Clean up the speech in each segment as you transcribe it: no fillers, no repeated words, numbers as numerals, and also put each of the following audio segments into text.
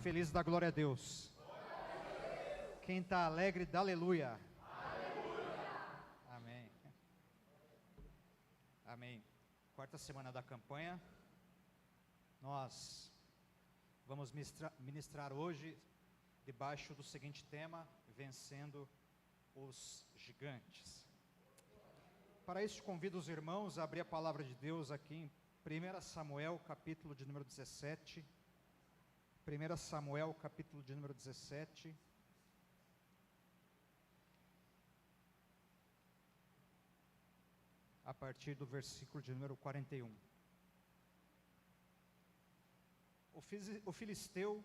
feliz, dá glória a Deus. Quem está alegre, dá aleluia. Amém. Amém. Quarta semana da campanha. Nós vamos ministrar hoje debaixo do seguinte tema: vencendo os gigantes. Para isso, convido os irmãos a abrir a palavra de Deus aqui em 1 Samuel, capítulo de número 17. 1 Samuel, capítulo de número 17. A partir do versículo de número 41. O filisteu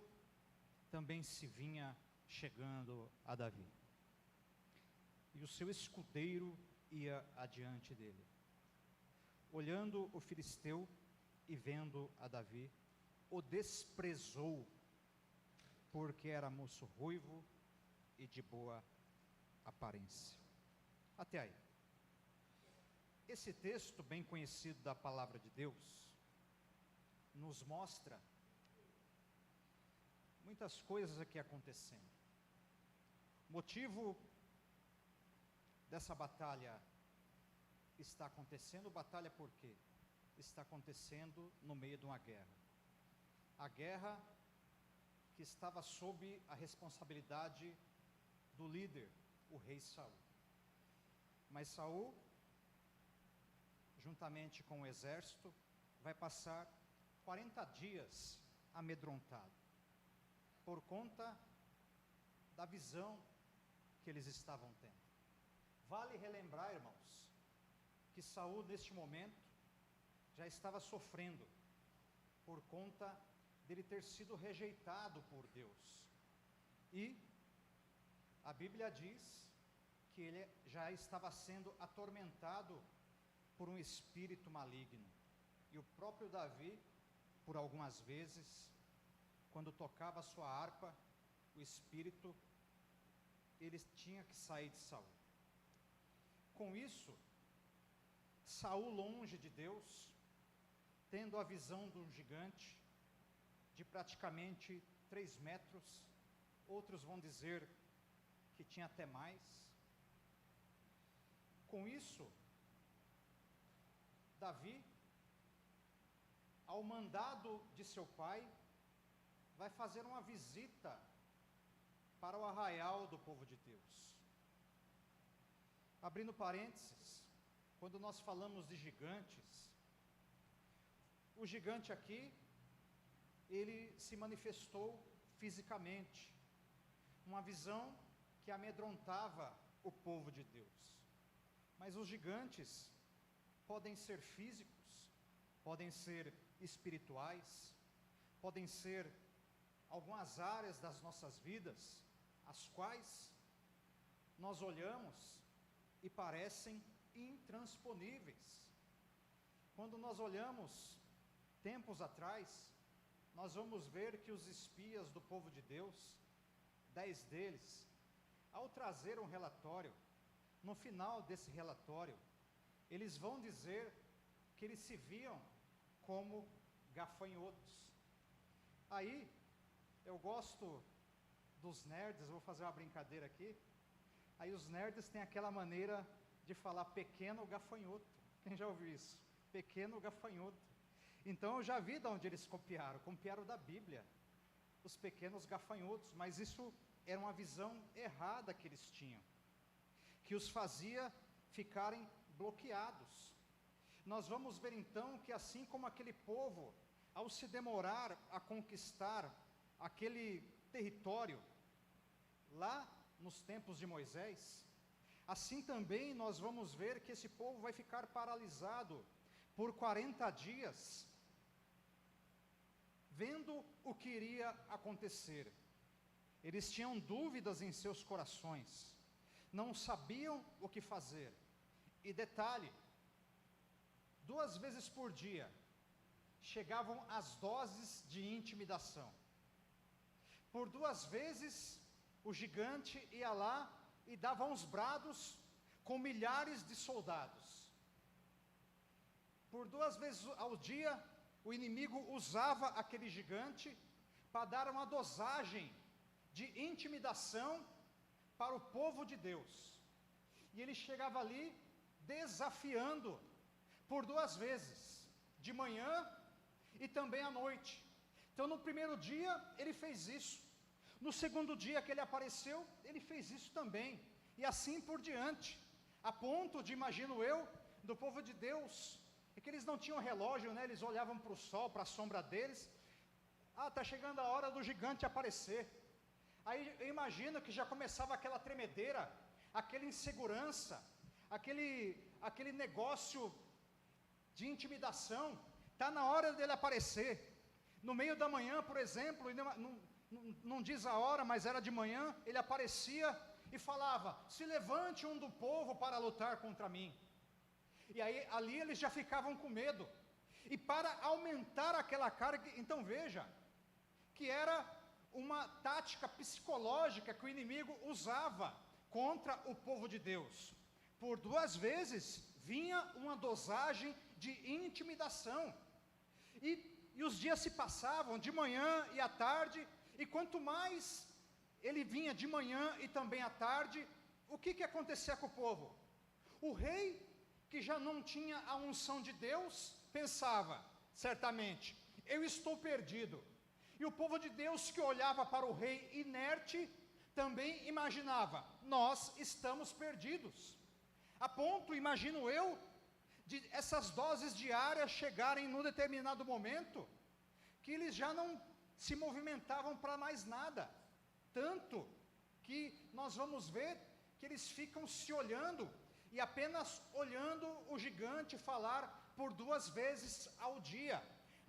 também se vinha chegando a Davi, e o seu escudeiro ia adiante dele. Olhando o filisteu e vendo a Davi, o desprezou, porque era moço ruivo e de boa aparência. Até aí. Esse texto bem conhecido da palavra de Deus nos mostra muitas coisas aqui acontecendo. O motivo dessa batalha está acontecendo. Batalha por quê? Está acontecendo no meio de uma guerra. A guerra que estava sob a responsabilidade do líder, o rei Saul. Mas Saul, juntamente com o exército, vai passar 40 dias amedrontado, por conta da visão que eles estavam tendo. Vale relembrar, irmãos, que Saul neste momento já estava sofrendo por conta dele ter sido rejeitado por Deus. E a Bíblia diz que ele já estava sendo atormentado por um espírito maligno. E o próprio Davi, por algumas vezes, quando tocava a sua harpa, o espírito, ele tinha que sair de Saul. Com isso, Saul, longe de Deus, tendo a visão de um gigante de praticamente 3 metros, outros vão dizer que tinha até mais. Com isso, Davi, ao mandado de seu pai, vai fazer uma visita para o arraial do povo de Deus. Abrindo parênteses, quando nós falamos de gigantes, o gigante aqui, ele se manifestou fisicamente, uma visão que amedrontava o povo de Deus. Mas os gigantes podem ser físicos, podem ser espirituais, podem ser algumas áreas das nossas vidas, as quais nós olhamos e parecem intransponíveis. Quando nós olhamos tempos atrás, nós vamos ver que os espias do povo de Deus, 10 deles, ao trazer um relatório, no final desse relatório, eles vão dizer que eles se viam como gafanhotos. Aí, eu gosto dos nerds, vou fazer uma brincadeira aqui. Aí os nerds têm aquela maneira de falar pequeno gafanhoto. Quem já ouviu isso? Pequeno gafanhoto. Então eu já vi de onde eles copiaram da Bíblia, os pequenos gafanhotos, mas isso era uma visão errada que eles tinham, que os fazia ficarem bloqueados. Nós vamos ver então que assim como aquele povo, ao se demorar a conquistar aquele território, lá nos tempos de Moisés, assim também nós vamos ver que esse povo vai ficar paralisado por 40 dias, vendo o que iria acontecer. Eles tinham dúvidas em seus corações, não sabiam o que fazer. E detalhe, 2 vezes por dia, chegavam as doses de intimidação. Por 2 vezes, o gigante ia lá e dava uns brados com milhares de soldados. Por 2 vezes ao dia, o inimigo usava aquele gigante para dar uma dosagem de intimidação para o povo de Deus. E ele chegava ali desafiando por 2 vezes, de manhã e também à noite. Então no primeiro dia ele fez isso, no segundo dia que ele apareceu, ele fez isso também, e assim por diante, a ponto de, imagino eu, do povo de Deus, é que eles não tinham relógio, né? Eles olhavam para o sol, para a sombra deles. Está chegando a hora do gigante aparecer. Aí eu imagino que já começava aquela tremedeira, aquela insegurança, aquele negócio de intimidação. Está na hora dele aparecer. No meio da manhã, por exemplo, não diz a hora, mas era de manhã, ele aparecia e falava: se levante um do povo para lutar contra mim. E aí ali eles já ficavam com medo. E para aumentar aquela carga, então veja, que era uma tática psicológica que o inimigo usava contra o povo de Deus. Por 2 vezes vinha uma dosagem de intimidação. E os dias se passavam, de manhã e à tarde, e quanto mais ele vinha de manhã e também à tarde, o que acontecia com o povo? O rei, que já não tinha a unção de Deus, pensava, certamente, eu estou perdido. E o povo de Deus que olhava para o rei inerte, também imaginava, nós estamos perdidos. A ponto, imagino eu, de essas doses diárias chegarem num determinado momento, que eles já não se movimentavam para mais nada. Tanto que nós vamos ver que eles ficam se olhando, e apenas olhando o gigante falar por 2 vezes ao dia,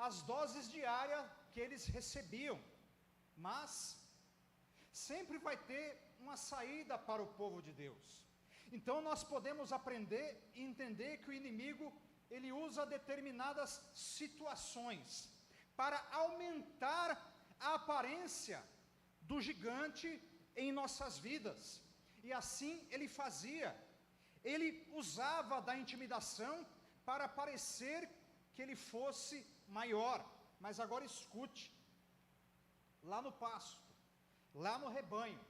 as doses diárias que eles recebiam. Mas sempre vai ter uma saída para o povo de Deus. Então nós podemos aprender e entender que o inimigo, ele usa determinadas situações para aumentar a aparência do gigante em nossas vidas. E assim ele fazia. Ele usava da intimidação para parecer que ele fosse maior. Mas agora escute, lá no pasto, lá no rebanho,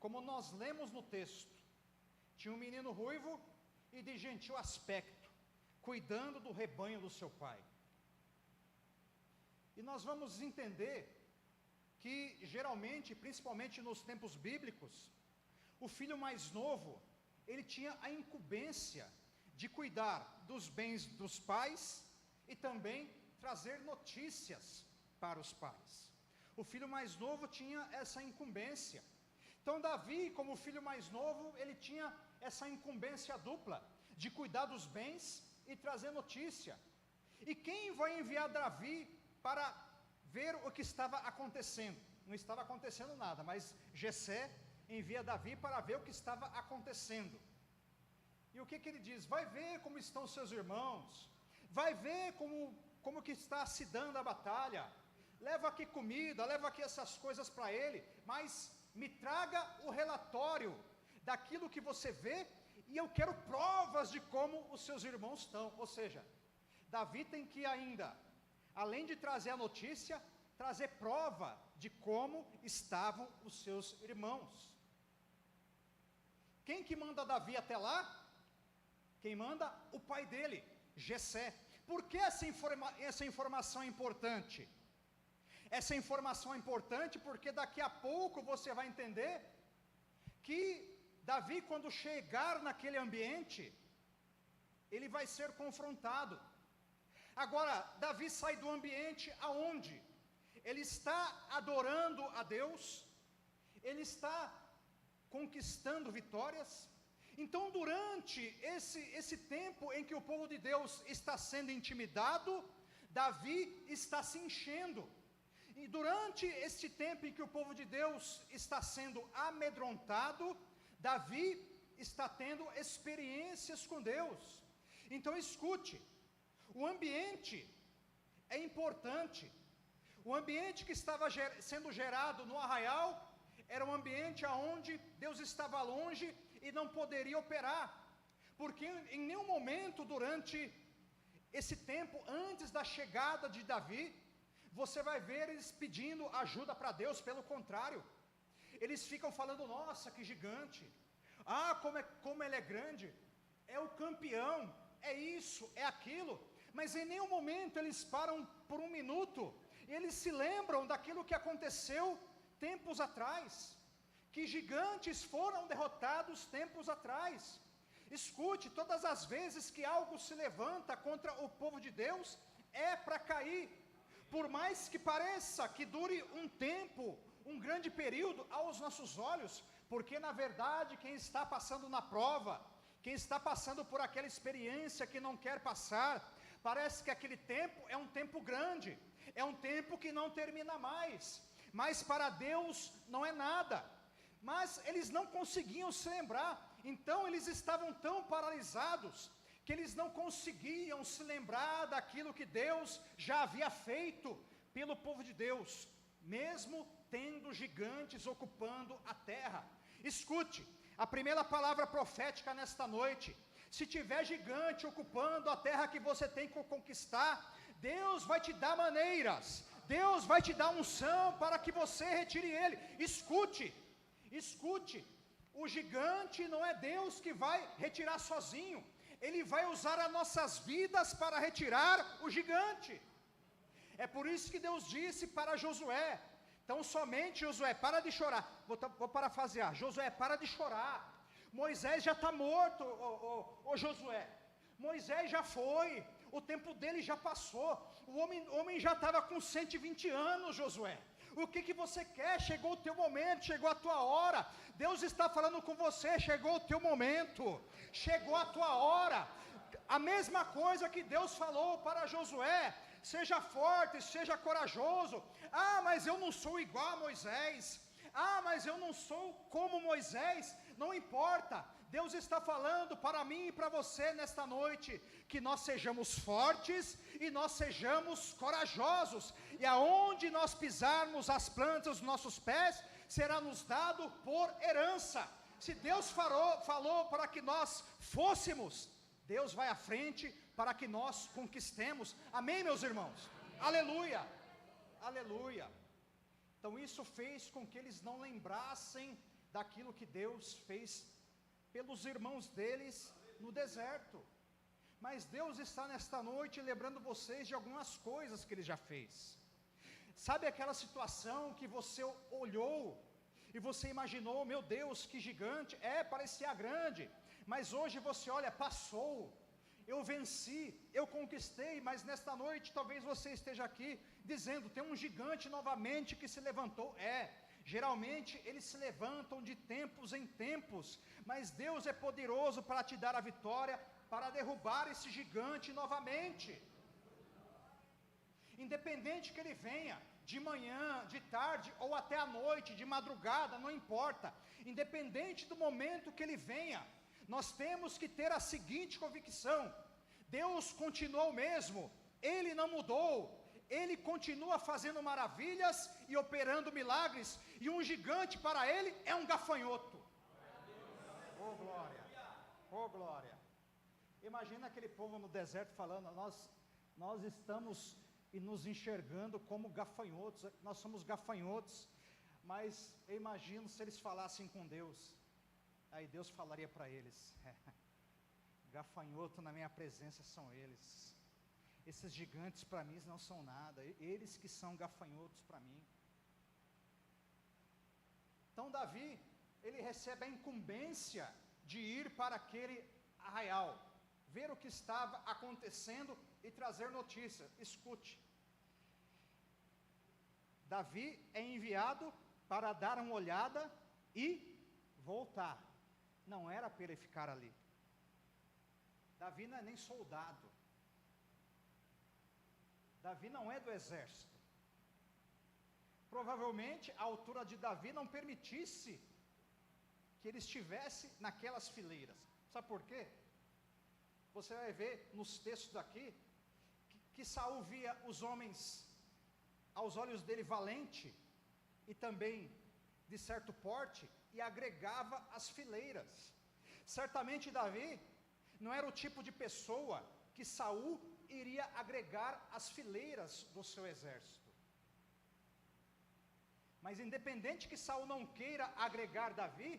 como nós lemos no texto, tinha um menino ruivo e de gentil aspecto, cuidando do rebanho do seu pai. E nós vamos entender que geralmente, principalmente nos tempos bíblicos, o filho mais novo, ele tinha a incumbência de cuidar dos bens dos pais e também trazer notícias para os pais. O filho mais novo tinha essa incumbência. Então Davi, como filho mais novo, ele tinha essa incumbência dupla, de cuidar dos bens e trazer notícia. E quem vai enviar Davi para ver o que estava acontecendo? Não estava acontecendo nada, mas Jessé envia Davi para ver o que estava acontecendo. E o que ele diz? Vai ver como estão seus irmãos, vai ver como que está se dando a batalha, leva aqui comida, leva aqui essas coisas para ele, mas me traga o relatório daquilo que você vê, e eu quero provas de como os seus irmãos estão. Ou seja, Davi tem que ainda, além de trazer a notícia, trazer prova de como estavam os seus irmãos. Quem que manda Davi até lá? Quem manda? O pai dele, Jessé. Por que essa informação é importante? Essa informação é importante porque daqui a pouco você vai entender que Davi, quando chegar naquele ambiente, ele vai ser confrontado. Agora, Davi sai do ambiente aonde? Ele está adorando a Deus, ele está conquistando vitórias. Então, durante esse tempo em que o povo de Deus está sendo intimidado, Davi está se enchendo. E durante este tempo em que o povo de Deus está sendo amedrontado, Davi está tendo experiências com Deus. Então escute, o ambiente é importante. O ambiente que estava sendo gerado no arraial era um ambiente onde Deus estava longe e não poderia operar, porque em nenhum momento durante esse tempo, antes da chegada de Davi, você vai ver eles pedindo ajuda para Deus. Pelo contrário, eles ficam falando, nossa, que gigante, como ele é grande, é o campeão, é isso, é aquilo. Mas em nenhum momento eles param por um minuto, e eles se lembram daquilo que aconteceu tempos atrás, que gigantes foram derrotados tempos atrás. Escute, todas as vezes que algo se levanta contra o povo de Deus, é para cair. Por mais que pareça que dure um tempo, um grande período aos nossos olhos, porque na verdade quem está passando na prova, quem está passando por aquela experiência que não quer passar, parece que aquele tempo é um tempo grande, é um tempo que não termina mais, mas para Deus não é nada. Mas eles não conseguiam se lembrar, então eles estavam tão paralisados, que eles não conseguiam se lembrar daquilo que Deus já havia feito pelo povo de Deus, mesmo tendo gigantes ocupando a terra. Escute, a primeira palavra profética nesta noite: se tiver gigante ocupando a terra que você tem que conquistar, Deus vai te dar maneiras, Deus vai te dar unção para que você retire ele. Escute, o gigante não é Deus que vai retirar sozinho, Ele vai usar as nossas vidas para retirar o gigante. É por isso que Deus disse para Josué, então somente Josué, para de chorar. Vou parafrasear, Josué, para de chorar. Moisés já está morto, Josué. Moisés já foi, o tempo dele já passou. O homem já estava com 120 anos, Josué. O que você quer? Chegou o teu momento, chegou a tua hora. Deus está falando com você, chegou o teu momento, chegou a tua hora. A mesma coisa que Deus falou para Josué: seja forte, seja corajoso. Mas eu não sou igual a Moisés. Mas eu não sou como Moisés. Não importa. Deus está falando para mim e para você nesta noite, que nós sejamos fortes e nós sejamos corajosos. E aonde nós pisarmos as plantas dos nossos pés, será nos dado por herança. Se Deus falou para que nós fôssemos, Deus vai à frente para que nós conquistemos. Amém, meus irmãos? Aleluia, aleluia. Então isso fez com que eles não lembrassem daquilo que Deus fez pelos irmãos deles no deserto. Mas Deus está nesta noite lembrando vocês de algumas coisas que Ele já fez. Sabe aquela situação que você olhou e você imaginou, meu Deus, que gigante, parecia grande, mas hoje você olha, passou, eu venci, eu conquistei. Mas nesta noite talvez você esteja aqui dizendo, tem um gigante novamente que se levantou. Geralmente eles se levantam de tempos em tempos, mas Deus é poderoso para te dar a vitória, para derrubar esse gigante novamente. Independente que ele venha de manhã, de tarde ou até à noite, de madrugada, não importa. Independente do momento que ele venha, nós temos que ter a seguinte convicção: Deus continua o mesmo, Ele não mudou, Ele continua fazendo maravilhas e operando milagres, e um gigante para Ele é um gafanhoto. Oh glória, oh glória. Imagina aquele povo no deserto falando, nós estamos e nos enxergando como gafanhotos, nós somos gafanhotos. Mas eu imagino se eles falassem com Deus, aí Deus falaria para eles, gafanhoto na minha presença são eles, esses gigantes para mim não são nada, eles que são gafanhotos para mim. Então Davi, ele recebe a incumbência de ir para aquele arraial, ver o que estava acontecendo e trazer notícia. Escute, Davi é enviado para dar uma olhada e voltar. Não era para ele ficar ali. Davi não é nem soldado. Davi não é do exército. Provavelmente a altura de Davi não permitisse que ele estivesse naquelas fileiras. Sabe por quê? Você vai ver nos textos aqui que Saul via os homens aos olhos dele valente e também de certo porte, e agregava as fileiras. Certamente Davi não era o tipo de pessoa que Saul iria agregar as fileiras do seu exército. Mas independente que Saul não queira agregar Davi,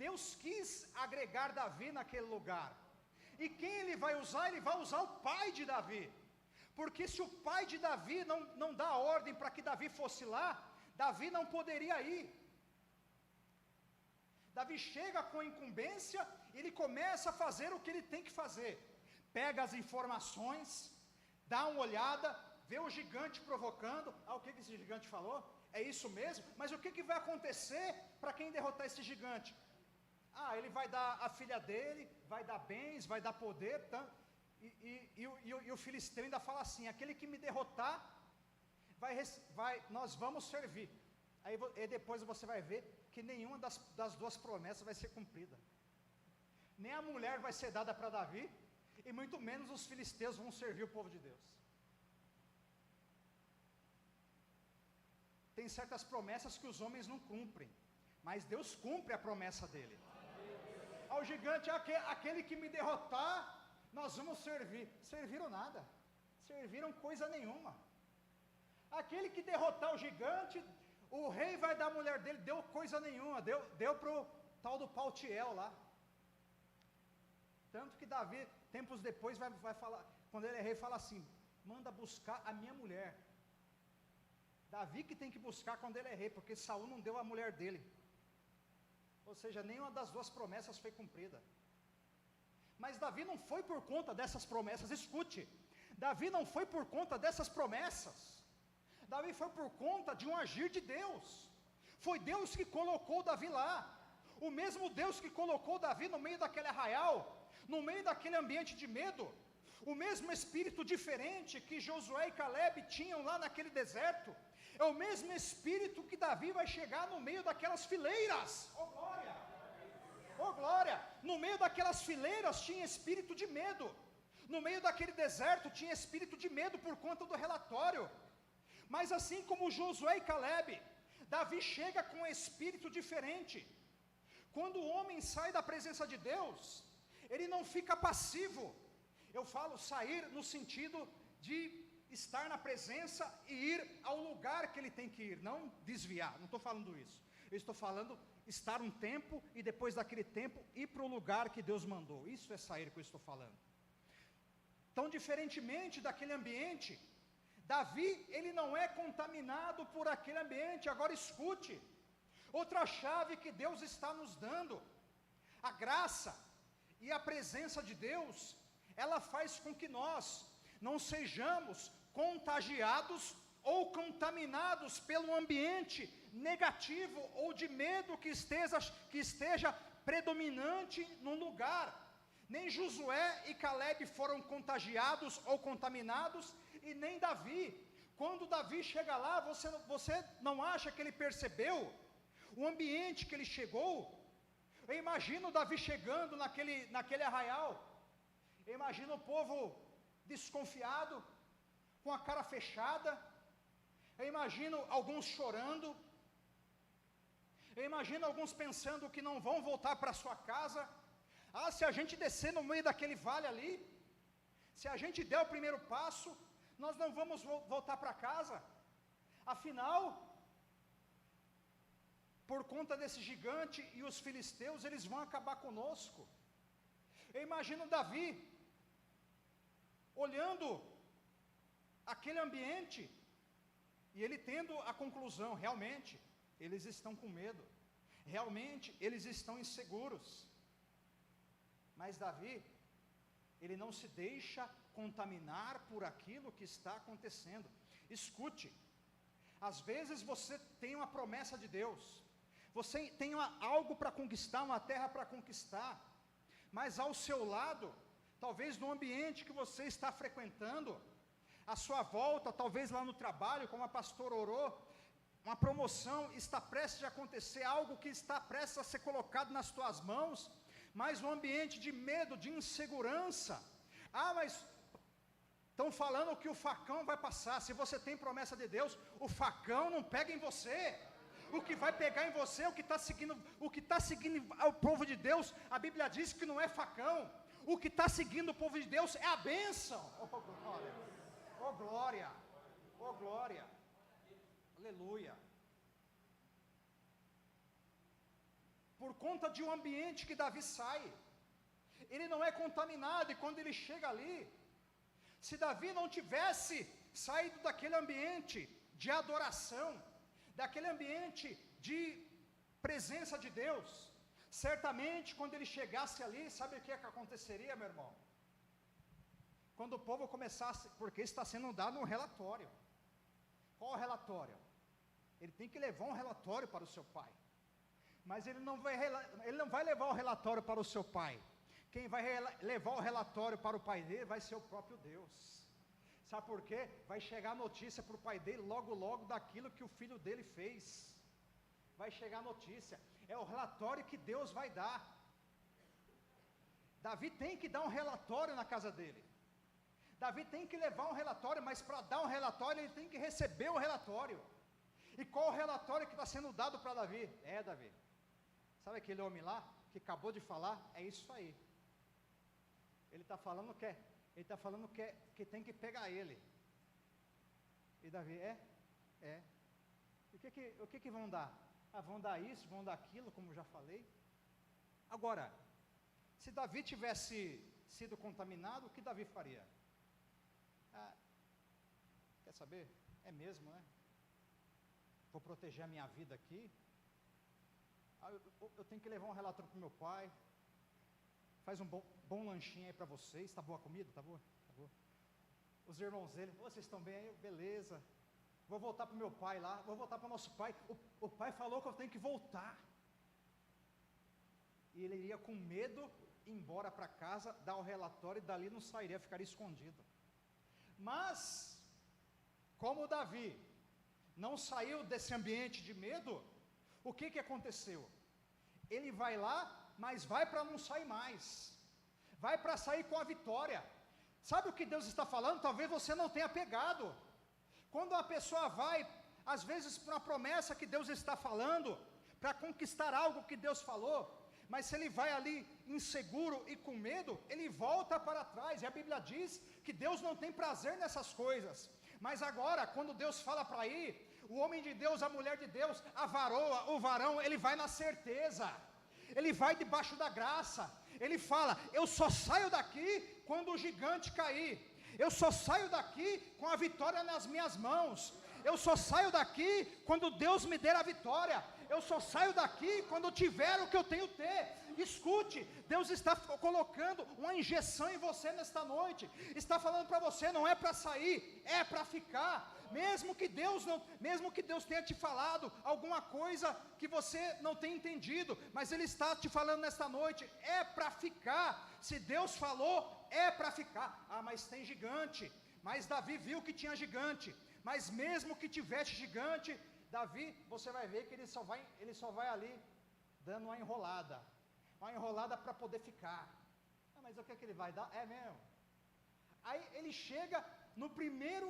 Deus quis agregar Davi naquele lugar. E quem ele vai usar? Ele vai usar o pai de Davi. Porque se o pai de Davi não dá ordem para que Davi fosse lá, Davi não poderia ir. Davi chega com a incumbência, ele começa a fazer o que ele tem que fazer. Pega as informações, dá uma olhada, vê o gigante provocando. O que esse gigante falou? É isso mesmo? Mas o que vai acontecer para quem derrotar esse gigante? Ele vai dar a filha dele, vai dar bens, vai dar poder. E o filisteu ainda fala assim: aquele que me derrotar, nós vamos servir. Aí depois você vai ver que nenhuma das duas promessas vai ser cumprida. Nem a mulher vai ser dada para Davi, e muito menos os filisteus vão servir o povo de Deus. Tem certas promessas que os homens não cumprem, mas Deus cumpre a promessa dele. Ao gigante: aquele que me derrotar, nós vamos servir. Serviram nada, serviram coisa nenhuma. Aquele que derrotar o gigante, o rei vai dar a mulher dele, deu coisa nenhuma, deu para o tal do Paltiel lá. Tanto que Davi, tempos depois, vai falar, quando ele é rei, fala assim: manda buscar a minha mulher. Davi que tem que buscar quando ele é rei, porque Saul não deu a mulher dele. Ou seja, nenhuma das duas promessas foi cumprida. Mas Davi não foi por conta dessas promessas, escute, Davi não foi por conta dessas promessas, Davi foi por conta de um agir de Deus. Foi Deus que colocou Davi lá, o mesmo Deus que colocou Davi no meio daquele arraial, no meio daquele ambiente de medo, o mesmo espírito diferente que Josué e Caleb tinham lá naquele deserto, é o mesmo espírito que Davi vai chegar no meio daquelas fileiras. Oh glória! Oh glória! No meio daquelas fileiras tinha espírito de medo. No meio daquele deserto tinha espírito de medo por conta do relatório. Mas assim como Josué e Caleb, Davi chega com um espírito diferente. Quando o homem sai da presença de Deus, ele não fica passivo. Eu falo sair no sentido de estar na presença e ir ao lugar que ele tem que ir, não desviar, não estou falando isso. Eu estou falando estar um tempo e depois daquele tempo ir para o lugar que Deus mandou. Isso é sair que eu estou falando. Tão diferentemente daquele ambiente, Davi, ele não é contaminado por aquele ambiente. Agora escute, outra chave que Deus está nos dando: a graça e a presença de Deus, ela faz com que nós não sejamos contagiados ou contaminados pelo ambiente negativo ou de medo que esteja predominante num lugar. Nem Josué e Caleb foram contagiados ou contaminados, e nem Davi. Quando Davi chega lá, você não acha que ele percebeu o ambiente que ele chegou? Eu imagino Davi chegando naquele arraial, eu imagino o povo desconfiado, com a cara fechada, eu imagino alguns chorando, eu imagino alguns pensando que não vão voltar para sua casa. Se a gente descer no meio daquele vale ali, se a gente der o primeiro passo, nós não vamos voltar para casa. Afinal, por conta desse gigante e os filisteus, eles vão acabar conosco. Eu imagino Davi olhando aquele ambiente e ele tendo a conclusão: realmente eles estão com medo, realmente eles estão inseguros. Mas Davi, ele não se deixa contaminar por aquilo que está acontecendo. Escute, às vezes você tem uma promessa de Deus, você tem algo para conquistar, uma terra para conquistar, mas ao seu lado, talvez no ambiente que você está frequentando, à sua volta, talvez lá no trabalho, como a pastora orou, uma promoção está prestes a acontecer, algo que está prestes a ser colocado nas tuas mãos, mas um ambiente de medo, de insegurança. Mas estão falando que o facão vai passar. Se você tem promessa de Deus, o facão não pega em você. O que vai pegar em você, o que está seguindo o povo de Deus, a Bíblia diz que não é facão. O que está seguindo o povo de Deus é a bênção. Oh glória, oh glória, oh glória, aleluia. por conta de um ambiente que Davi sai. Ele não é contaminado, e quando ele chega ali, se Davi não tivesse saído daquele ambiente de adoração, daquele ambiente de presença de Deus, certamente quando ele chegasse ali, sabe o que é que aconteceria, meu irmão? Quando o povo começasse, porque está sendo dado um relatório. Qual o relatório? Ele tem que levar um relatório para o seu pai. Mas ele não vai levar o relatório para o seu pai. Quem vai levar o relatório para o pai dele vai ser o próprio Deus. Sabe por quê? Vai chegar a notícia para o pai dele logo daquilo que o filho dele fez. Vai chegar a notícia. É o relatório que Deus vai dar. Davi tem que dar um relatório na casa dele. Davi tem que levar um relatório, mas para dar um relatório, ele tem que receber o relatório. E qual o relatório que está sendo dado para Davi? Davi, sabe aquele homem lá, que acabou de falar? É isso aí. Ele está falando que tem que pegar ele. E Davi, O que vão dar? Vão dar isso, vão dar aquilo, como já falei. Agora, se Davi tivesse sido contaminado, o que Davi faria? Quer saber? É mesmo, né? Vou proteger a minha vida aqui. Eu tenho que levar um relatório para o meu pai. Faz um bom lanchinho aí para vocês. Está boa a comida? Está boa? Tá boa. Os irmãos dele, vocês estão bem aí? Beleza. Vou voltar para o meu pai lá. Vou voltar para o nosso pai. O pai falou que eu tenho que voltar. E ele iria com medo embora para casa, dar o relatório e dali não sairia, ficaria escondido. Mas, como Davi não saiu desse ambiente de medo, o que aconteceu? Ele vai lá, mas vai para não sair mais. Vai para sair com a vitória. Sabe o que Deus está falando? Talvez você não tenha pegado. Quando a pessoa vai, às vezes para uma promessa que Deus está falando, para conquistar algo que Deus falou, mas se ele vai ali inseguro e com medo, ele volta para trás. E a Bíblia diz que Deus não tem prazer nessas coisas. Mas agora, quando Deus fala para ir, o homem de Deus, a mulher de Deus, a varoa, o varão, ele vai na certeza. Ele vai debaixo da graça. Ele fala: eu só saio daqui quando o gigante cair. Eu só saio daqui com a vitória nas minhas mãos. Eu só saio daqui quando Deus me der a vitória. Eu só saio daqui quando tiver o que eu tenho ter. Escute, Deus está colocando uma injeção em você nesta noite. Está falando para você, não é para sair, é para ficar. Mesmo que Deus tenha te falado alguma coisa que você não tenha entendido, mas Ele está te falando nesta noite, é para ficar. Se Deus falou, é para ficar. Mas tem gigante. Mas Davi viu que tinha gigante. Mas mesmo que tivesse gigante, Davi, você vai ver que ele só vai ali dando uma enrolada para poder ficar. Mas o que ele vai dar? É mesmo. Aí ele chega no primeiro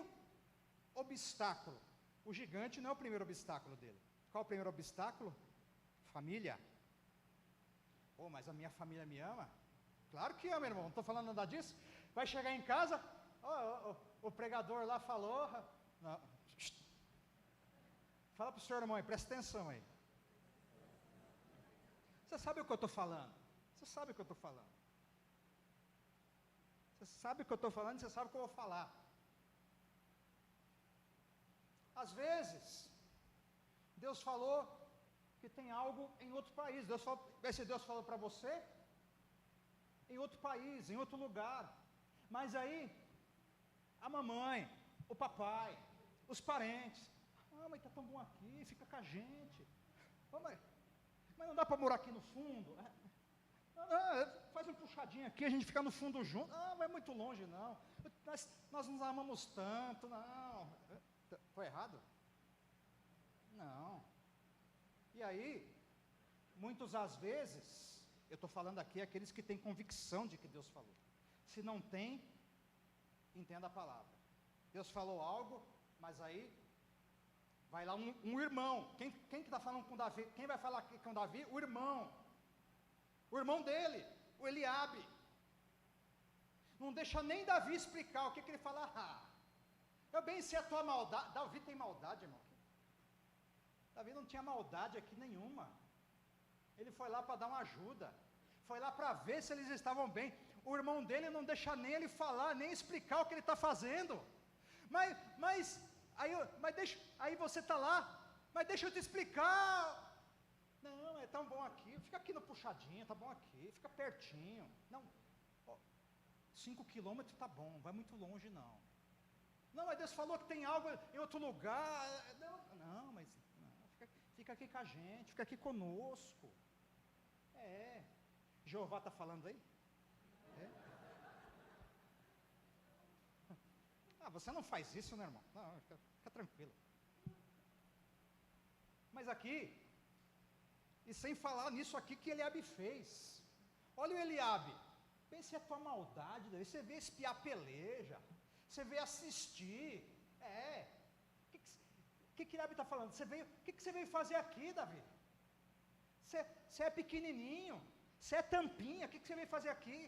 obstáculo. O gigante não é o primeiro obstáculo dele. Qual é o primeiro obstáculo? Família. Mas a minha família me ama? Claro que ama, irmão. Não estou falando nada disso. Vai chegar em casa, o pregador lá falou. Não. Fala para o seu irmão aí, presta atenção aí. Você sabe o que eu estou falando? Você sabe o que eu estou falando? Você sabe o que eu estou falando, você sabe o que eu vou falar. Às vezes, Deus falou que tem algo em outro país. Esse Deus falou para você em outro país, em outro lugar. Mas aí, a mamãe, o papai, os parentes, mas está tão bom aqui, fica com a gente. Mas não dá para morar aqui no fundo? Faz um puxadinho aqui, a gente fica no fundo junto. Mas é muito longe, não. Nós nos amamos tanto, não. Foi errado? Não. E aí, muitas às vezes, eu estou falando aqui aqueles que têm convicção de que Deus falou. Se não tem, entenda a palavra. Deus falou algo, mas aí vai lá um irmão. Quem que está falando com Davi? Quem vai falar aqui com Davi? O irmão. O irmão dele, o Eliabe. Não deixa nem Davi explicar o que ele fala. Eu bem sei a tua maldade. Davi tem maldade, irmão. Davi não tinha maldade aqui nenhuma. Ele foi lá para dar uma ajuda, foi lá para ver se eles estavam bem. O irmão dele não deixa nem ele falar, nem explicar o que ele está fazendo. Aí você está lá, mas deixa eu te explicar. Não, é tão bom aqui, fica aqui no puxadinho, tá bom aqui, fica pertinho. Não, 5 quilômetros tá bom, vai muito longe não. Não, mas Deus falou que tem algo em outro lugar. Não, mas fica aqui com a gente, fica aqui conosco. Jeová está falando aí? Você não faz isso, né, irmão? Não, fica tranquilo. Mas aqui, e sem falar nisso aqui que Eliabe fez. Olha o Eliabe, pense a tua maldade, Davi. Você veio espiar peleja, você veio assistir. O que Eliabe está falando? O que você veio fazer aqui, Davi? Você é pequenininho, você é tampinha, o que você veio fazer aqui?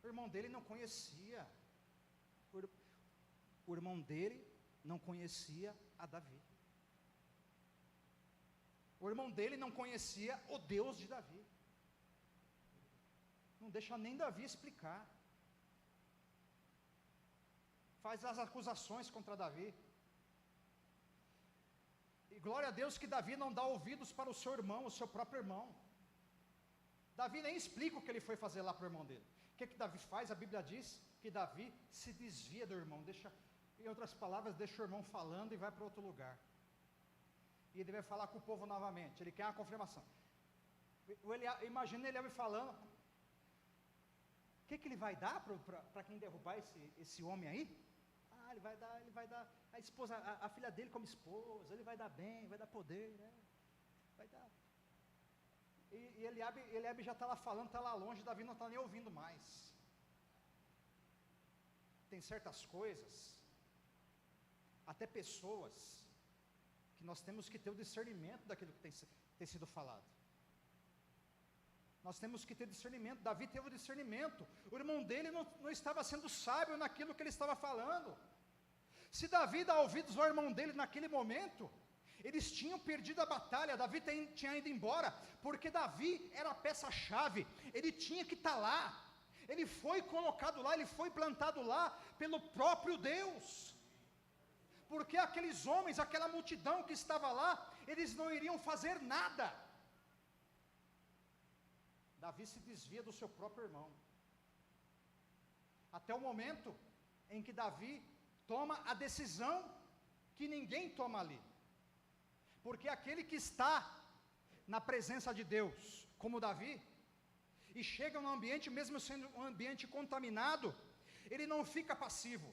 O irmão dele não conhecia. O irmão dele não conhecia a Davi. O irmão dele não conhecia o Deus de Davi. Não deixa nem Davi explicar. Faz as acusações contra Davi. E glória a Deus que Davi não dá ouvidos para o seu irmão, o seu próprio irmão. Davi nem explica o que ele foi fazer lá para o irmão dele. O que Davi faz? A Bíblia diz que Davi se desvia do irmão. Em outras palavras, deixa o irmão falando e vai para outro lugar. E ele vai falar com o povo novamente. Ele quer uma confirmação. Imagina ele falando. O que ele vai dar para quem derrubar esse homem aí? Ele vai dar a esposa, a filha dele como esposa. Ele vai dar bem, vai dar poder, né? Vai dar. E Eliabe já está lá falando, está lá longe. Davi não está nem ouvindo mais. Tem certas coisas, até pessoas, que nós temos que ter o discernimento daquilo que tem sido falado. Nós temos que ter discernimento. Davi teve o discernimento. O irmão dele não estava sendo sábio naquilo que ele estava falando. Se Davi dá ouvidos ao irmão dele naquele momento, eles tinham perdido a batalha. Davi tinha ido embora, porque Davi era a peça-chave. Ele tinha que estar lá. Ele foi colocado lá, ele foi plantado lá pelo próprio Deus. Porque aqueles homens, aquela multidão que estava lá, eles não iriam fazer nada. Davi se desvia do seu próprio irmão. Até o momento em que Davi toma a decisão que ninguém toma ali. Porque aquele que está na presença de Deus, como Davi, e chega no ambiente, mesmo sendo um ambiente contaminado, ele não fica passivo.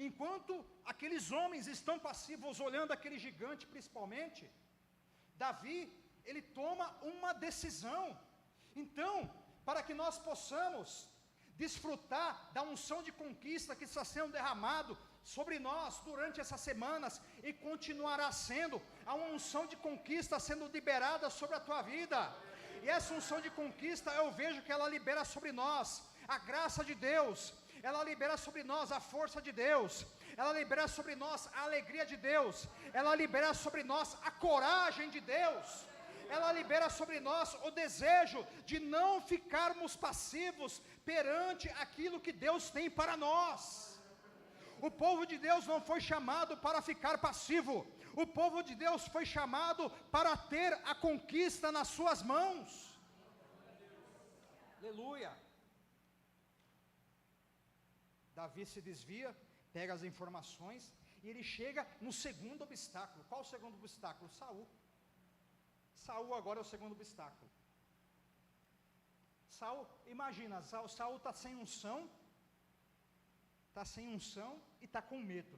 Enquanto aqueles homens estão passivos, olhando aquele gigante principalmente, Davi, ele toma uma decisão. Então, para que nós possamos desfrutar da unção de conquista que está sendo derramado sobre nós durante essas semanas, e continuará sendo a unção de conquista sendo liberada sobre a tua vida. E essa unção de conquista, eu vejo que ela libera sobre nós a graça de Deus, ela libera sobre nós a força de Deus, ela libera sobre nós a alegria de Deus, ela libera sobre nós a coragem de Deus, ela libera sobre nós o desejo de não ficarmos passivos perante aquilo que Deus tem para nós. O povo de Deus não foi chamado para ficar passivo. O povo de Deus foi chamado para ter a conquista nas suas mãos. Aleluia. Davi se desvia, pega as informações e ele chega no segundo obstáculo. Qual o segundo obstáculo? Saul. Saul agora é o segundo obstáculo. Saul, imagina, Saul está sem unção. Está sem unção e está com medo.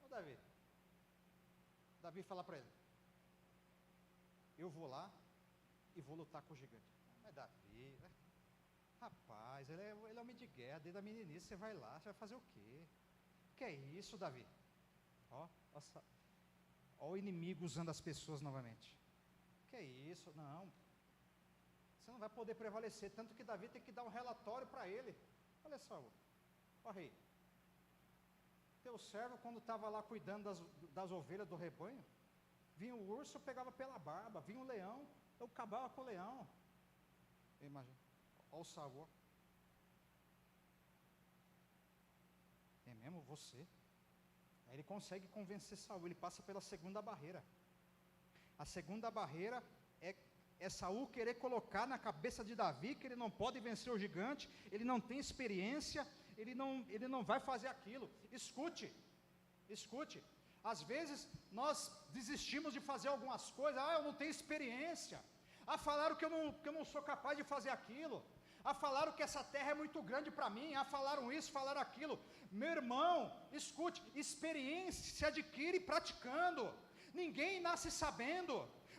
Ô Davi fala para ele: eu vou lá e vou lutar com o gigante. Mas Davi, rapaz, ele é homem de guerra, desde a meninice. Você vai lá, você vai fazer o quê? Que é isso, Davi? Ó o inimigo usando as pessoas novamente. Que é isso? Não, você não vai poder prevalecer. Tanto que Davi tem que dar um relatório para ele. Olha só, ó rei, teu servo, quando estava lá cuidando das ovelhas do rebanho, Vinha o urso, eu pegava pela barba. Vinha o leão, eu acabava com o leão. Imagina, olha o Saul. É mesmo você? Aí ele consegue convencer Saul, ele passa pela segunda barreira. A segunda barreira é Saul querer colocar na cabeça de Davi que ele não pode vencer o gigante, ele não tem experiência, ele não vai fazer aquilo. Escute, às vezes nós desistimos de fazer algumas coisas, eu não tenho experiência, falaram que eu não sou capaz de fazer aquilo, falaram que essa terra é muito grande para mim, falaram isso, falaram aquilo. Meu irmão, escute, experiência se adquire praticando, ninguém nasce sabendo,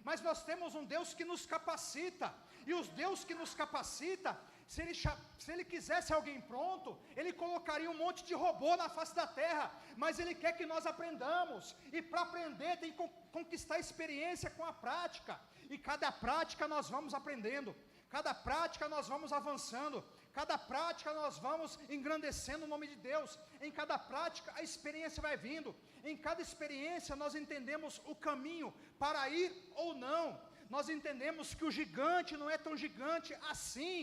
mas nós temos um Deus que nos capacita, e os Deus que nos capacita, se ele quisesse alguém pronto, ele colocaria um monte de robô na face da terra, mas ele quer que nós aprendamos, e para aprender tem que conquistar experiência com a prática, e cada prática nós vamos aprendendo, cada prática nós vamos avançando, cada prática nós vamos engrandecendo o nome de Deus, em cada prática a experiência vai vindo, em cada experiência nós entendemos o caminho para ir ou não, nós entendemos que o gigante não é tão gigante assim.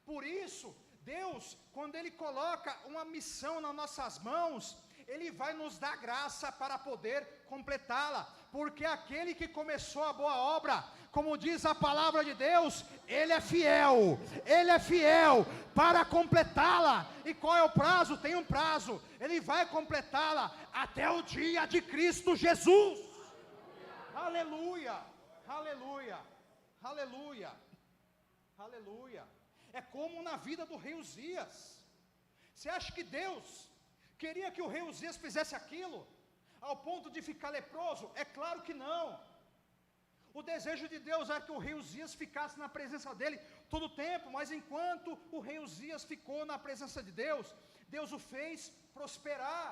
Por isso, Deus, quando Ele coloca uma missão nas nossas mãos, Ele vai nos dar graça para poder completá-la, porque aquele que começou a boa obra, como diz a palavra de Deus, Ele é fiel para completá-la. E qual é o prazo? Tem um prazo, Ele vai completá-la até o dia de Cristo Jesus. Aleluia, aleluia, aleluia, aleluia. É como na vida do rei Uzias. Você acha que Deus queria que o rei Uzias fizesse aquilo, ao ponto de ficar leproso? É claro que não. O desejo de Deus era que o rei Uzias ficasse na presença dele todo o tempo, mas enquanto o rei Uzias ficou na presença de Deus, Deus o fez prosperar.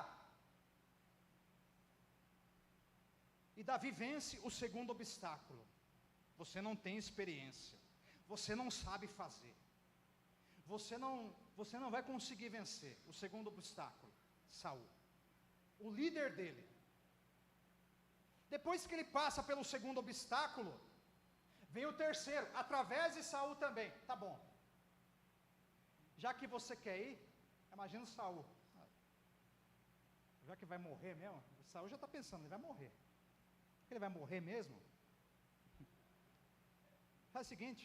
E Davi vence o segundo obstáculo. Você não tem experiência, você não sabe fazer, você não vai conseguir vencer o segundo obstáculo, Saul, o líder dele. Depois que ele passa pelo segundo obstáculo, vem o terceiro, através de Saul também. Tá bom, já que você quer ir, imagina o Saul, já que vai morrer mesmo, o Saul já está pensando, ele vai morrer. Ele vai morrer mesmo? Faz o seguinte,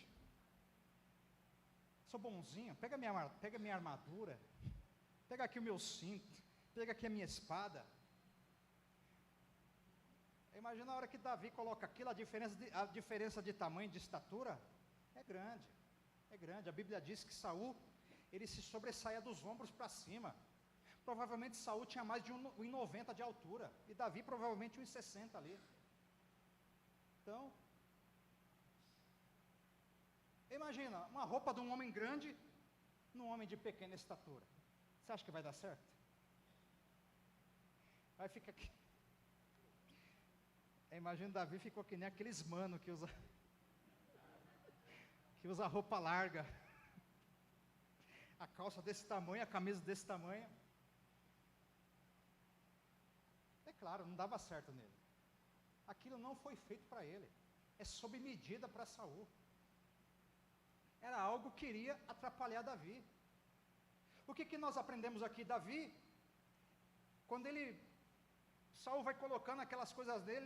sou bonzinho, pega minha armadura, pega aqui o meu cinto, pega aqui a minha espada. Imagina a hora que Davi coloca aquilo, a diferença de tamanho, de estatura, é grande, a Bíblia diz que Saul, ele se sobressaia dos ombros para cima, provavelmente Saul tinha mais de 1,90 de altura, e Davi provavelmente 1,60 ali. Então, imagina, uma roupa de um homem grande, num homem de pequena estatura. Você acha que vai dar certo? Aí fica aqui. Imagina, Davi ficou que nem aqueles mano que usa roupa larga. A calça desse tamanho, a camisa desse tamanho. É claro, não dava certo nele. Aquilo não foi feito para ele. É sob medida para Saul. Era algo que iria atrapalhar Davi. O que nós aprendemos aqui? Davi, quando Saul vai colocando aquelas coisas dele,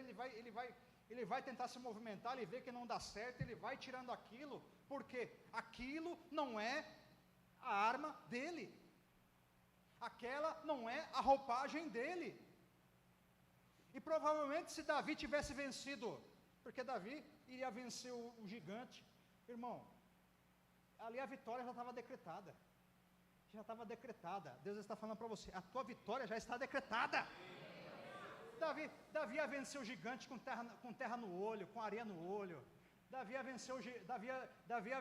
ele vai tentar se movimentar, ele vê que não dá certo, ele vai tirando aquilo, porque aquilo não é a arma dele, aquela não é a roupagem dele. E provavelmente se Davi tivesse vencido, porque Davi iria vencer o gigante, irmão, ali a vitória já estava decretada. Deus está falando para você, a tua vitória já está decretada. Davi ia vencer o gigante com terra no olho, com areia no olho. Davi ia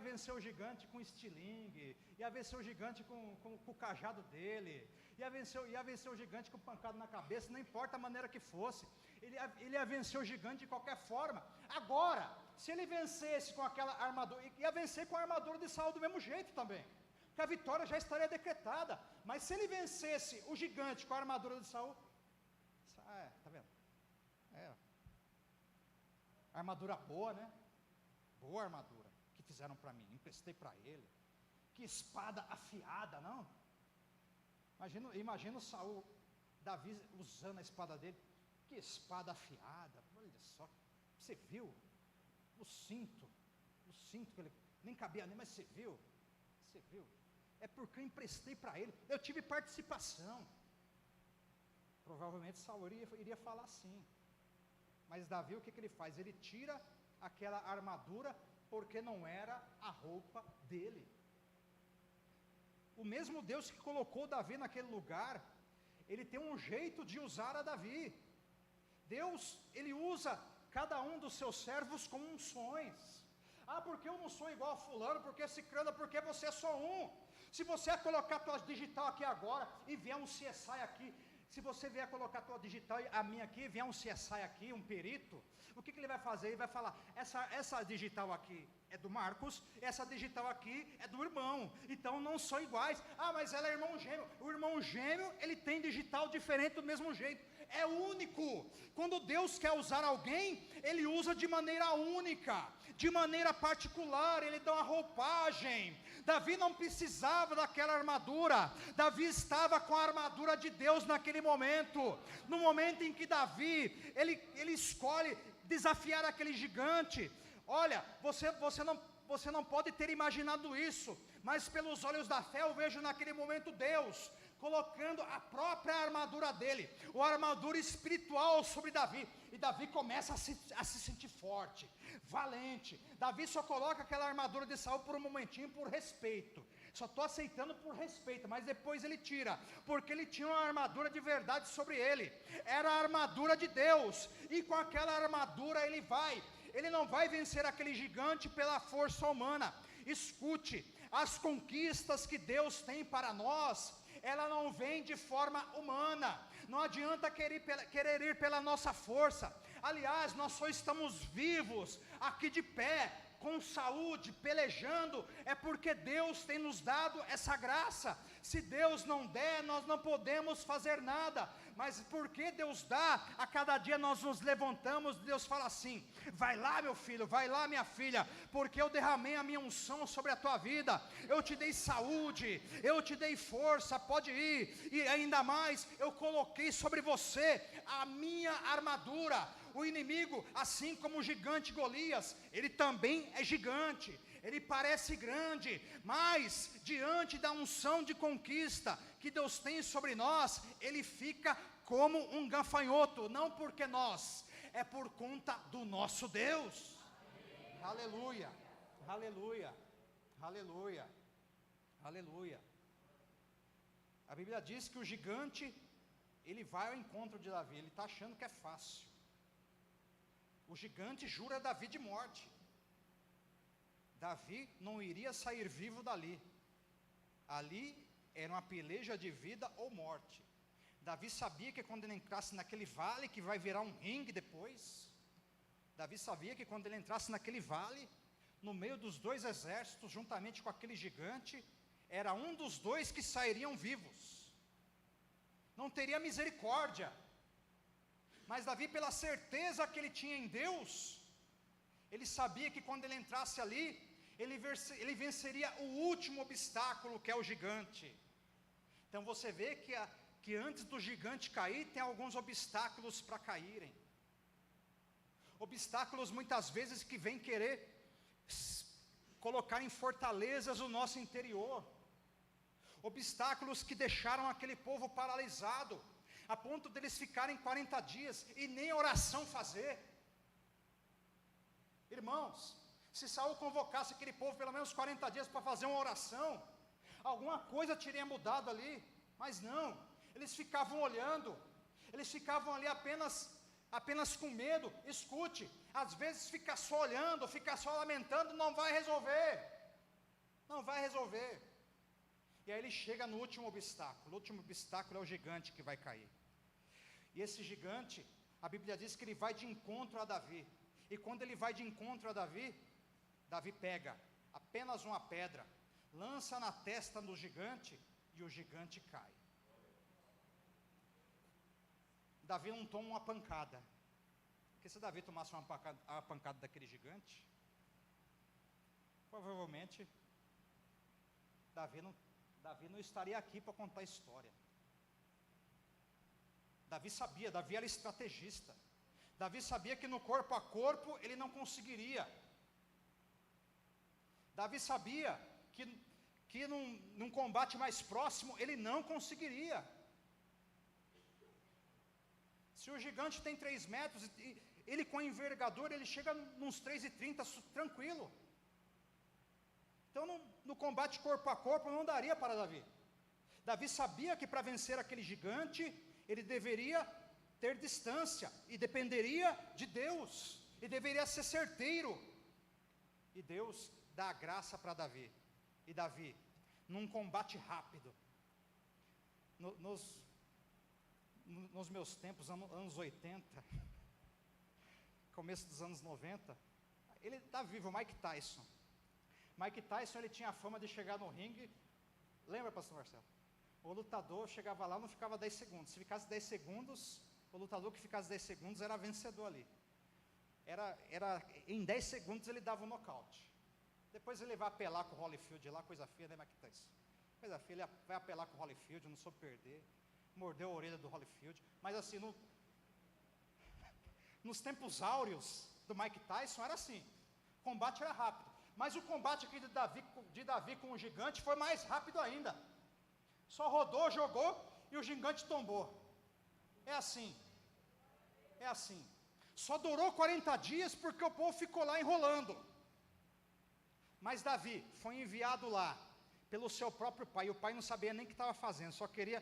vencer o gigante com estilingue, ia vencer o gigante com o cajado dele, ia vencer o gigante com pancada na cabeça, não importa a maneira que fosse, ele ia vencer o gigante de qualquer forma. Agora, se ele vencesse com aquela armadura, ia vencer com a armadura de Saul do mesmo jeito também, porque a vitória já estaria decretada. Mas se ele vencesse o gigante com a armadura de Saul, tá vendo? Armadura boa, né? Boa armadura que fizeram para mim, emprestei para ele. Que espada afiada, não? Imagina o Saul, Davi usando a espada dele. Que espada afiada, olha só. Você viu? O cinto que ele nem cabia nem, mas você viu? Você viu? É porque eu emprestei para ele, eu tive participação. Provavelmente Saul iria falar assim. Mas Davi, o que ele faz? Ele tira aquela armadura, porque não era a roupa dele. O mesmo Deus que colocou Davi naquele lugar, ele tem um jeito de usar a Davi. Deus, ele usa cada um dos seus servos como unções. Ah, porque eu não sou igual a fulano, porque ciclano, porque você é só um. Se você colocar tua digital aqui agora, e vier um CSI aqui, se você vier colocar tua digital, a minha aqui, vier um CSI aqui, um perito, o que ele vai fazer? Ele vai falar, essa digital aqui é do Marcos, essa digital aqui é do irmão, então não são iguais. Ah, mas ela é irmão gêmeo. O irmão gêmeo, ele tem digital diferente do mesmo jeito. É único. Quando Deus quer usar alguém, ele usa de maneira única, de maneira particular, ele dá uma roupagem. Davi não precisava daquela armadura, Davi estava com a armadura de Deus naquele momento. No momento em que Davi, ele escolhe desafiar aquele gigante. Olha, você não pode ter imaginado isso, mas pelos olhos da fé eu vejo naquele momento Deus colocando a própria armadura dele, a armadura espiritual sobre Davi, e Davi começa a se sentir forte, valente. Davi só coloca aquela armadura de Saul por um momentinho, por respeito, só estou aceitando por respeito, mas depois ele tira, porque ele tinha uma armadura de verdade sobre ele, era a armadura de Deus, e com aquela armadura ele não vai vencer aquele gigante pela força humana. Escute, as conquistas que Deus tem para nós, ela não vem de forma humana. Não adianta querer ir pela nossa força. Aliás, nós só estamos vivos, aqui de pé, com saúde, pelejando, é porque Deus tem nos dado essa graça. Se Deus não der, nós não podemos fazer nada. Mas porque Deus dá, a cada dia nós nos levantamos, Deus fala assim, vai lá meu filho, vai lá minha filha, porque eu derramei a minha unção sobre a tua vida, eu te dei saúde, eu te dei força, pode ir, e ainda mais, eu coloquei sobre você a minha armadura. O inimigo, assim como o gigante Golias, ele também é gigante, ele parece grande, mas diante da unção de conquista que Deus tem sobre nós, ele fica como um gafanhoto, não porque nós, é por conta do nosso Deus. Aleluia, aleluia, aleluia, aleluia. A Bíblia diz que o gigante, ele vai ao encontro de Davi, ele está achando que é fácil. O gigante jura Davi de morte. Davi não iria sair vivo dali. Ali era uma peleja de vida ou morte. Davi sabia que quando ele entrasse naquele vale, que vai virar um ringue depois, Davi sabia que quando ele entrasse naquele vale, no meio dos dois exércitos, juntamente com aquele gigante, era um dos dois que sairiam vivos. Não teria misericórdia. Mas Davi, pela certeza que ele tinha em Deus, ele sabia que quando ele entrasse ali, ele venceria o último obstáculo, que é o gigante. Então você vê que antes do gigante cair, tem alguns obstáculos para caírem. Obstáculos muitas vezes que vêm querer colocar em fortalezas o nosso interior. Obstáculos que deixaram aquele povo paralisado, a ponto deles ficarem 40 dias e nem oração fazer. Irmãos, se Saul convocasse aquele povo pelo menos 40 dias para fazer uma oração, alguma coisa teria mudado ali, mas não, eles ficavam olhando, eles ficavam ali apenas com medo. Escute, às vezes ficar só olhando, ficar só lamentando, não vai resolver, não vai resolver. E aí ele chega no último obstáculo é o gigante que vai cair. E esse gigante, a Bíblia diz que ele vai de encontro a Davi. E quando ele vai de encontro a Davi, Davi pega apenas uma pedra, lança na testa do gigante e o gigante cai. Davi não toma uma pancada, Porque se Davi tomasse uma pancada daquele gigante, provavelmente Davi não estaria aqui para contar a história. Davi sabia, Davi era estrategista. Davi sabia que no corpo a corpo ele não conseguiria. Davi sabia que num combate mais próximo ele não conseguiria. Se o gigante tem 3 metros, ele com a envergadura, ele chega nos 3,30 tranquilo. Então no combate corpo a corpo não daria para Davi. Davi sabia que para vencer aquele gigante, ele deveria ter distância, e dependeria de Deus, e deveria ser certeiro. E Deus dá a graça para Davi. E Davi, num combate rápido, nos meus tempos, anos 80, começo dos anos 90, ele está vivo, o Mike Tyson. Mike Tyson, ele tinha a fama de chegar no ringue, lembra, pastor Marcelo? O lutador chegava lá, não ficava 10 segundos, se ficasse 10 segundos, o lutador que ficasse 10 segundos era vencedor ali. Em 10 segundos ele dava um nocaute. Depois ele vai apelar com o Holyfield lá, coisa feia, né, Mike Tyson? Coisa feia, ele vai apelar com o Holyfield, não soube perder, mordeu a orelha do Holyfield, mas assim, nos tempos áureos do Mike Tyson era assim, o combate era rápido, mas o combate aqui de Davi com o gigante foi mais rápido ainda, só rodou, jogou e o gigante tombou. É assim, só durou 40 dias porque o povo ficou lá enrolando, mas Davi foi enviado lá pelo seu próprio pai, e o pai não sabia nem o que estava fazendo, só queria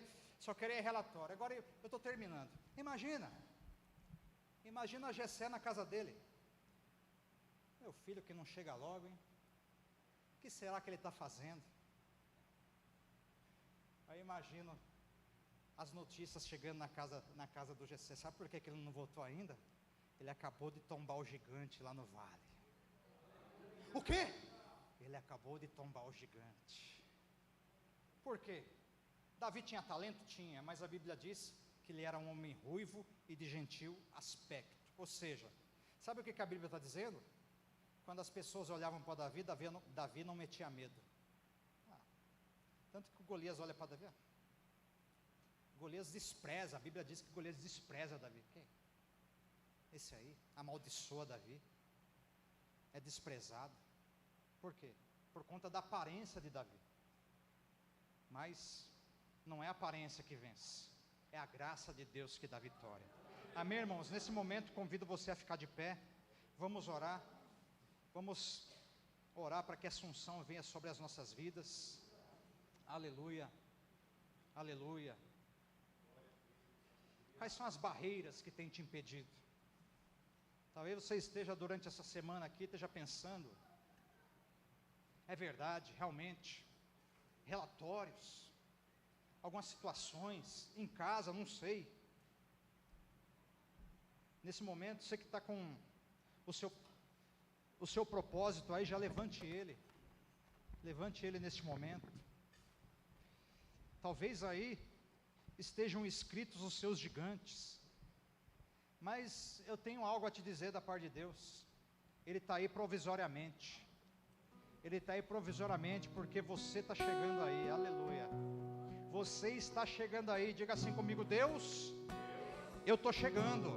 relatório. Agora eu estou terminando. Imagina a Jessé na casa dele. Meu filho que não chega logo, hein? O que será que ele está fazendo? Aí imagino as notícias chegando na casa do Jessé. Sabe por que ele não voltou ainda? Ele acabou de tombar o gigante lá no vale. O quê? Ele acabou de tombar o gigante. Por quê? Davi tinha talento? Tinha, mas a Bíblia diz que ele era um homem ruivo e de gentil aspecto. Ou seja, sabe o que a Bíblia está dizendo? Quando as pessoas olhavam para Davi não metia medo. Tanto que o Golias olha para Davi. Golias despreza, a Bíblia diz que Golias despreza Davi. Quem? Esse aí, amaldiçoa Davi. É desprezado. Por quê? Por conta da aparência de Davi. Mas não é a aparência que vence, é a graça de Deus que dá vitória. Amém, irmãos? Nesse momento convido você a ficar de pé. Vamos orar para que a assunção venha sobre as nossas vidas. Aleluia, aleluia. Quais são as barreiras que têm te impedido? Talvez você esteja durante essa semana aqui, esteja pensando, é verdade, realmente, relatórios, algumas situações, em casa, não sei. Nesse momento, você que está com o seu propósito aí, já levante ele neste momento. Talvez aí estejam escritos os seus gigantes, mas eu tenho algo a te dizer da parte de Deus. Ele está aí provisoriamente. Ele está aí provisoriamente porque você está chegando aí, aleluia. Você está chegando aí, diga assim comigo: Deus, eu estou chegando.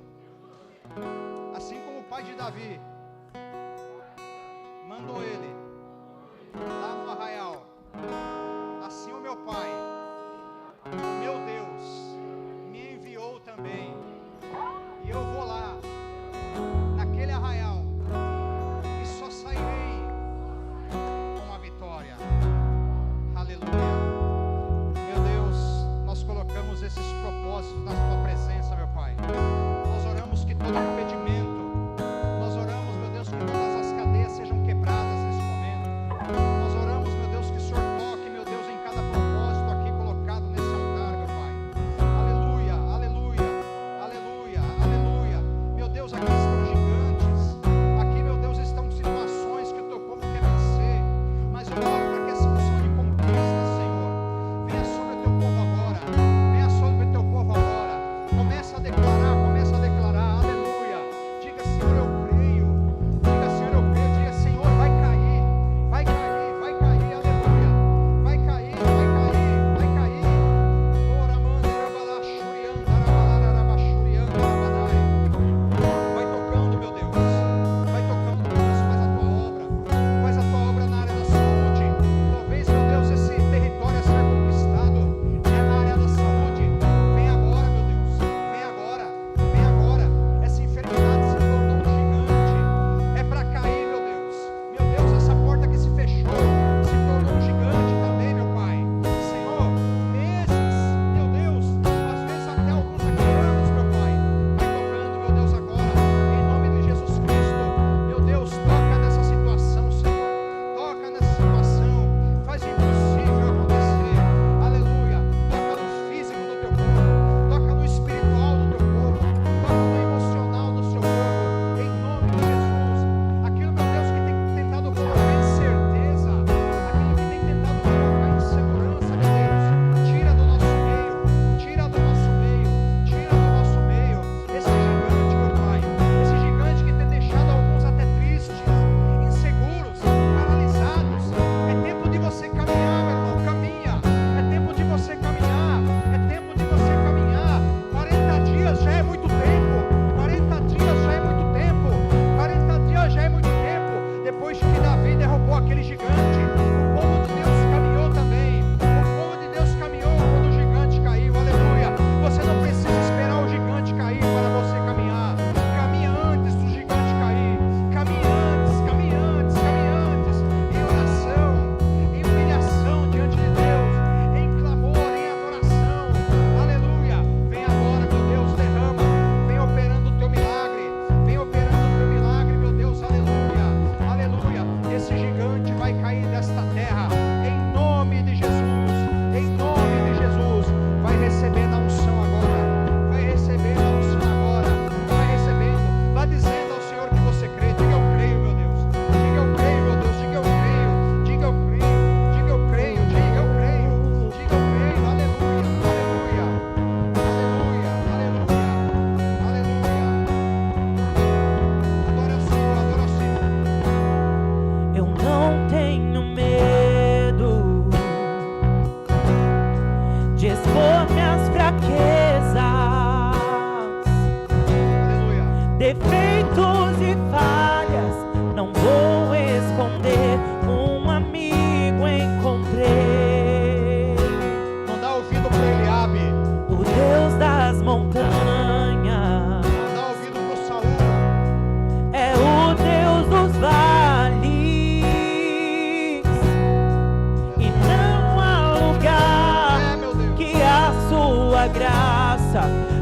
Assim como o pai de Davi mandou ele lá no arraial, assim o meu pai, o meu Deus, me enviou também, e eu vou lá, naquele arraial, e só sairei com a vitória. Aleluia. Meu Deus, nós colocamos esses propósitos na tua presença, meu Pai. Nós oramos que todo impedimento, nós oramos, meu Deus, que todas as cadeias sejam quebradas nesse momento. Nós oramos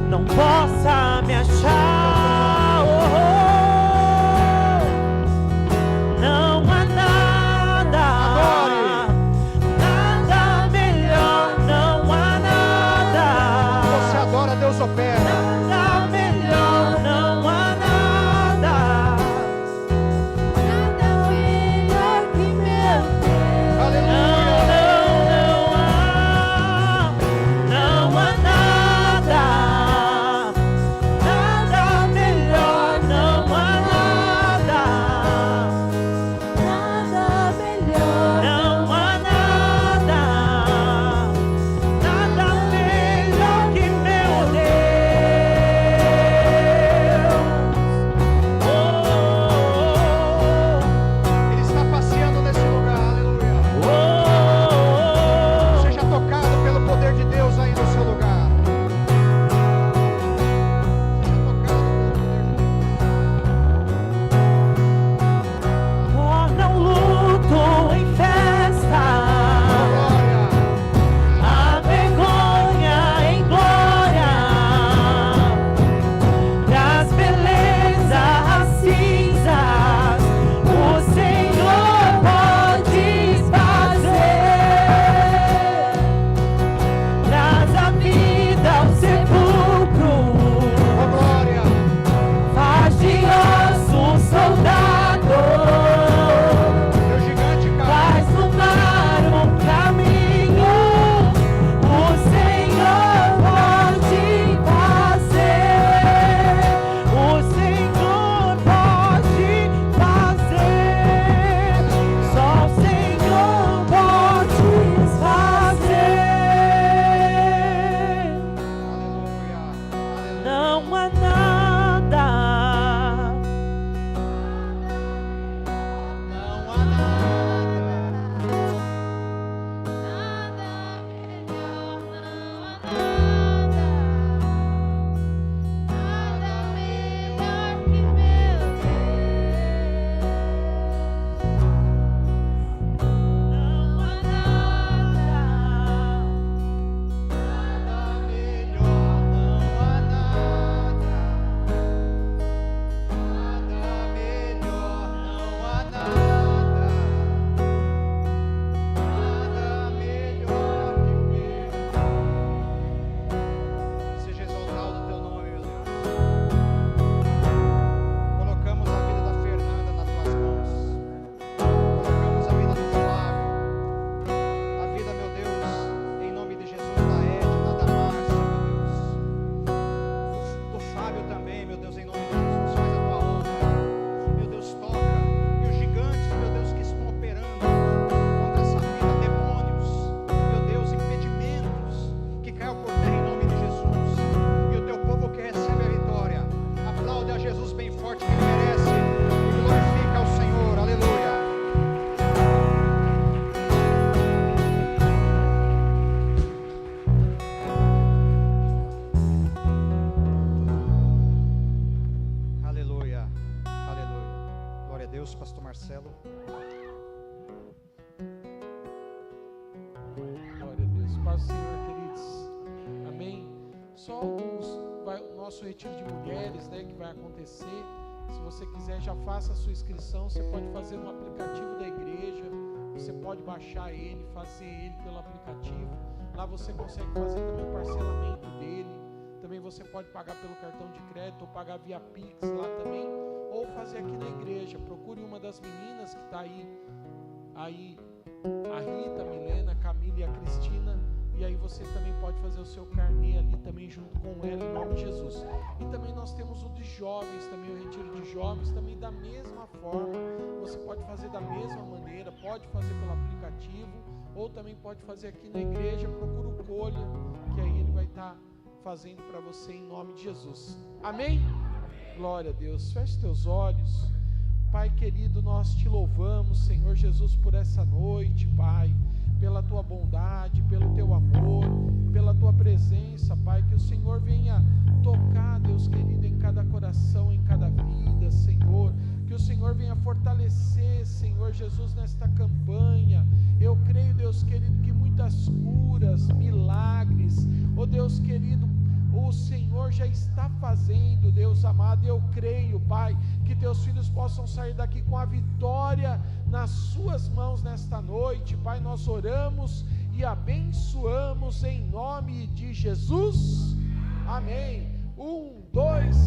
não possa me achar. Não há nada, nada melhor, não há nada. Você adora, Deus opera. Nada melhor, não há nada. Nada melhor que meu Deus. Aleluia. Não há nada, nada melhor, não há nada. Nada melhor, não há nada, nada melhor que meu Deus. Ele está passeando nesse lugar, aleluia. Seja tocado pelo poder de Deus aí no seu lugar. Seja tocado pelo poder de Deus. Torna o luto em festa, Glória. a vergonha em glória, traz beleza às cinzas, o Senhor pode fazer, traz a vida ao sepulcro, Oh, glória. faz de osso um soldado, E o gigante cai. faz no mar um caminho, o Senhor pode fazer, o Senhor pode fazer, só o Senhor pode fazer. Aleluia. Aleluia. Não há nada, Não há nada. Nada melhor, não há nada. Nada melhor, não há nada. Nada melhor que o meu. Seja exaltado o teu nome, meu Deus. Colocamos a vida da Fernanda nas tuas mãos. Colocamos a vida do Flávio. A vida, meu Deus, em nome de Jesus, da Edna, da Márcia, meu Deus. Do Fábio também, meu Deus, em nome de Jesus, faz a tua obra. Meu Deus, toca. E os gigantes, meu Deus, que estão operando contra essa vida, demônios, meu Deus, impedimentos, que caiam por terra em nome de Jesus. E o teu povo que recebe a vitória, aplaude a Jesus bem forte que ele merece. E glorifica ao Senhor, aleluia. Aleluia, aleluia. Glória a Deus, pastor Marcelo. Glória a Deus. Paz do Senhor, queridos. Amém. Só o nosso retiro de mulheres, né, que vai acontecer. Se você quiser, já faça a sua inscrição. Você pode fazer no aplicativo da igreja. Você pode baixar ele, fazer ele pelo aplicativo. Lá você consegue fazer também o parcelamento dele. Também você pode pagar pelo cartão de crédito ou pagar via Pix lá também. Ou fazer aqui na igreja. Procure uma das meninas que está aí. A Rita, a Milena, a Camila e a Cristina. E aí você também pode fazer o seu carnê ali também junto com ela, em nome de Jesus. E também nós temos o de jovens, também o retiro de jovens, também da mesma forma. Você pode fazer da mesma maneira, pode fazer pelo aplicativo, ou também pode fazer aqui na igreja. Procura o Colha, que aí ele vai estar fazendo para você em nome de Jesus. Amém? Glória a Deus. Feche teus olhos. Pai querido, nós te louvamos, Senhor Jesus, por essa noite, Pai, pela tua bondade, pelo teu amor, pela tua presença, Pai, que o Senhor venha tocar, Deus querido, em cada coração, em cada vida, Senhor, que o Senhor venha fortalecer, Senhor Jesus, nesta campanha. Eu creio, Deus querido, que muitas curas, milagres, oh Deus querido, o Senhor já está fazendo, Deus amado, e eu creio, Pai, que teus filhos possam sair daqui com a vitória nas suas mãos nesta noite. Pai, nós oramos e abençoamos em nome de Jesus, amém. 1, 2,